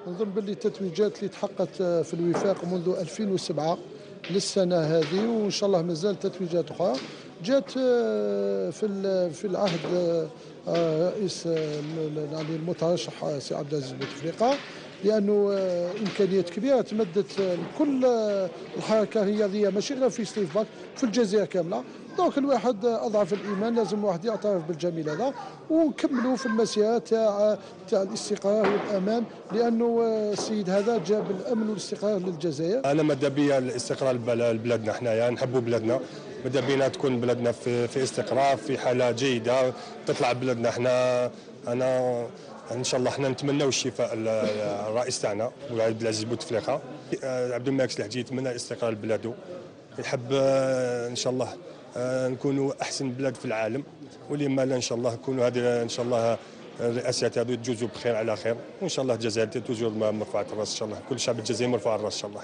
نظن باللي التتويجات اللي تحققت في الوفاق منذ 2007 للسنة هذه، وإن شاء الله مازال تتويجات أخرى جات في العهد رئيس يعني المترشح سي عبد العزيز بوتفليقة، لأنه إمكانيات كبيرة تمدت لكل الحركة الرياضية ماشي غير في سليفباك، في الجزائر كاملة. دونك الواحد أضعف الإيمان لازم الواحد يعترف بالجميل هذا ونكملوا في المسيرة تاع الاستقرار والأمان، لأنه السيد هذا جاب الأمن والاستقرار للجزائر. أنا ماذا بيا الاستقرار لبلادنا حنايا، نحبوا بلادنا، ماذا بينا تكون بلادنا في استقرار في حالة جيدة، تطلع بلادنا حنا. أنا ان شاء الله حنا نتمناو الشفاء الرئيس تاعنا عبد العزيز بوتفليقه. عبد الملك سلحجي يتمنى الاستقرار لبلادو، يحب ان شاء الله نكونوا احسن بلاد في العالم، ولما لا ان شاء الله نكونوا هذه ان شاء الله الرئاسات هذو تجوزوا بخير على خير، وان شاء الله الجزائر توجور مرفوعه الراس ان شاء الله، كل شعب الجزائر مرفوع الراس ان شاء الله.